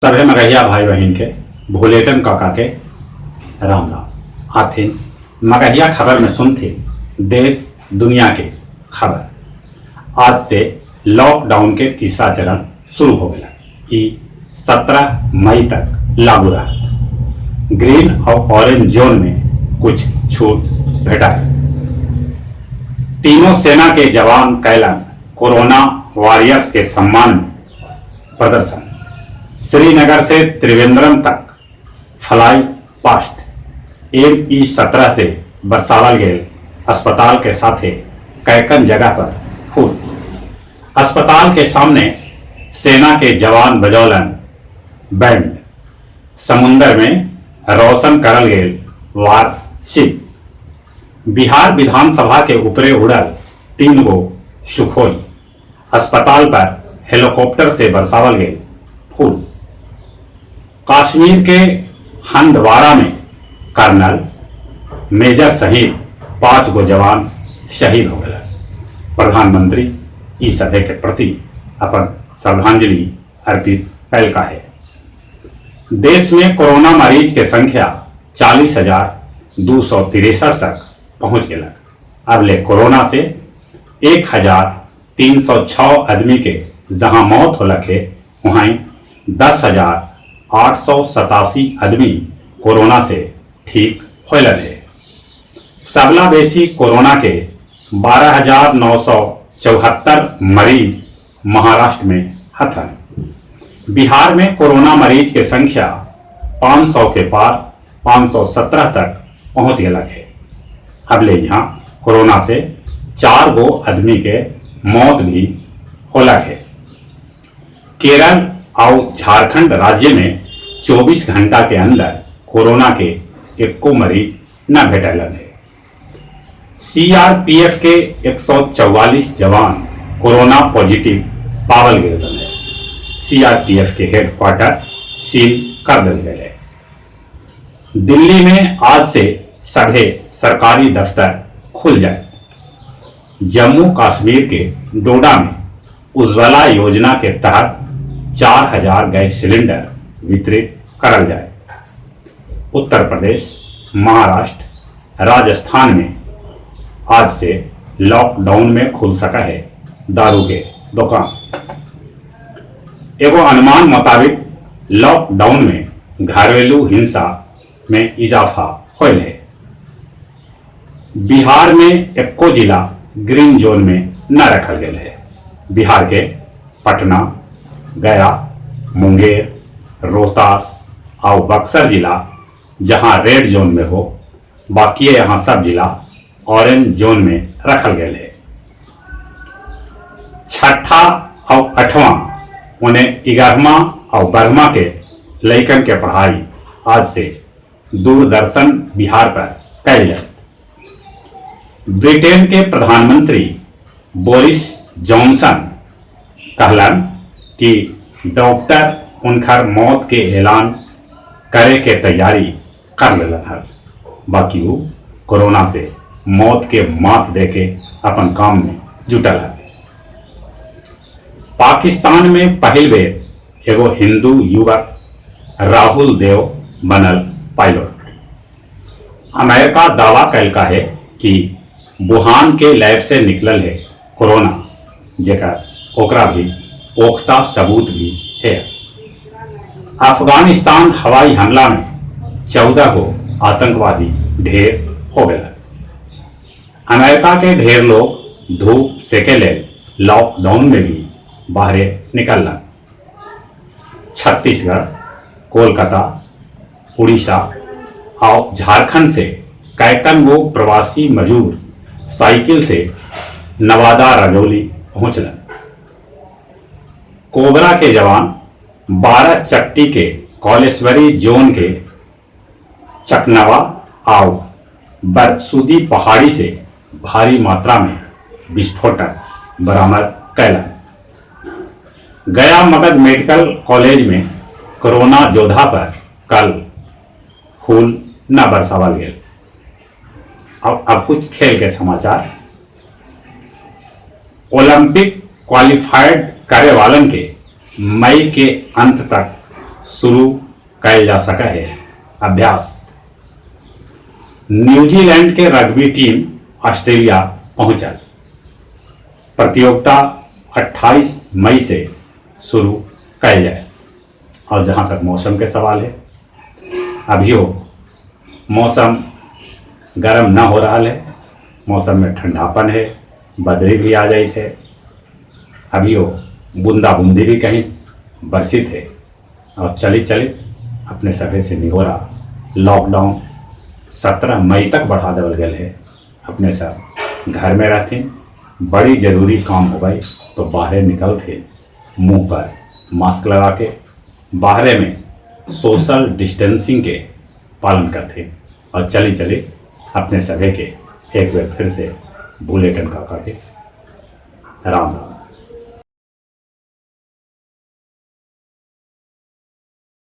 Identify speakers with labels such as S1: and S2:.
S1: सभे मगहिया भाई बहन के भोलेटन काका के राम राम। आथिन मगहिया खबर में सुनते देश दुनिया के खबर। आज से लॉकडाउन के तीसरा चरण शुरू हो गया। ई 17 मई तक लागू रहा। ग्रीन और ऑरेंज जोन में कुछ छूट भेटा है। तीनों सेना के जवान कैलन कोरोना वॉरियर्स के सम्मान में प्रदर्शन। श्रीनगर से त्रिवेंद्रम तक फ्लाई पास्ट ME-17 से बरसावल गए अस्पताल के साथे कैकन जगह पर फूल। अस्पताल के सामने सेना के जवान बजौलन बैंड। समुंदर में रोशन करल गए वार शिप। बिहार विधानसभा के ऊपरे उड़ल 3 गो सुखोई। अस्पताल पर हेलीकॉप्टर से बरसावल गए फूल। कश्मीर के हंदवाड़ा में कर्नल मेजर सहित 5 गो जवान शहीद हो गए। प्रधानमंत्री इस सभे के प्रति अपन श्रद्धांजलि अर्पित कैलका है। देश में कोरोना मरीज के संख्या 40,263 तक पहुंच गया। अब ले कोरोना से 1,306 आदमी के जहां मौत हो लगे वहीं 10,887 आदमी कोरोना से ठीक होल है। सबला बेसी कोरोना के 12,974 मरीज महाराष्ट्र में हथन। बिहार में कोरोना मरीज के संख्या 500 के पार 517 तक पहुंच गया है। अब ले यहाँ कोरोना से 4 गो आदमी के मौत भी होला है। केरल और झारखंड राज्य में 24 घंटा के अंदर कोरोना के 1 मरीज न भेटल है। CRPF के 144 जवान कोरोना पॉजिटिव पावल गए हैं। CRPF के हेडक्वार्टर सील कर दिल गए। दिल्ली में आज से सभे सरकारी दफ्तर खुल जाए। जम्मू कश्मीर के डोडा में उज्ज्वला योजना के तहत 4,000 गैस सिलेंडर वितरित करल जाए। उत्तर प्रदेश, महाराष्ट्र, राजस्थान में आज से लॉकडाउन में खुल सका है दारू के दुकान। एगो अनुमान मुताबिक लॉकडाउन में घरेलू हिंसा में इजाफा होल है। बिहार में 1 जिला ग्रीन जोन में न रखल गया है। बिहार के पटना, गया, मुंगेर, रोहतास और बक्सर जिला जहां रेड जोन में हो, बाकी यहाँ सब जिला ऑरेंज जोन में रखल गया है। 6ठा और 8वां उन्हें 11वां और 12वां के लइकन के पढ़ाई आज से दूरदर्शन बिहार पर कैल जाए। ब्रिटेन के प्रधानमंत्री बोरिस जॉनसन कहलन कि डॉक्टर उनकर मौत के ऐलान करे के तैयारी कर लेलन है। बाकी वो कोरोना से मौत के मात देके अपन काम में जुटल है। पाकिस्तान में पहल बेर एगो हिंदू युवक राहुल देव बनल पायलट। अमेरिका दावा कैलका है कि वुहान के लैब से निकलल है कोरोना, जेकर ओकरा भी पुख्ता सबूत भी है। अफगानिस्तान हवाई हमला में 14 गो आतंकवादी ढेर हो गए। अमेरिका के ढेर लोग धूप सेके ले लॉकडाउन में भी बाहर निकलना। छत्तीसगढ़, कोलकाता, उड़ीसा और झारखंड से कैकन गो प्रवासी मजदूर साइकिल से नवादा राजौली पहुंचलन। कोबरा के जवान 12 चट्टी के कौलेश्वरी जोन के चकनवा और बरसुदी पहाड़ी से भारी मात्रा में विस्फोटक बरामद कैलन। गया मगध मेडिकल कॉलेज में कोरोना योद्धा पर कल फूल न बरसावल गए। अब कुछ खेल के समाचार। ओलंपिक क्वालिफाइड करे वालन के मई के अंत तक शुरू कल जा सका है अभ्यास। न्यूजीलैंड के रग्बी टीम ऑस्ट्रेलिया पहुंचल। प्रतियोगिता 28 मई से शुरू कल जाए। और जहां तक मौसम के सवाल है, अभियो मौसम गर्म ना हो रहा है, मौसम में ठंडापन है, बदरी भी आ जाई थे, अभियो बूंदा बूंदी भी कहीं बरसी थे। और चली चली अपने सभे से निगोरा लॉकडाउन 17 मई तक बढ़ा देवल गए है। अपने सब घर में रहते, बड़ी जरूरी काम हो गई तो बाहर निकलते, मुंह पर मास्क लगा के बाहरे में सोशल डिस्टेंसिंग के पालन करते। और चली चली अपने सभे के एक बार फिर से बुलेटिन का करके राम राम।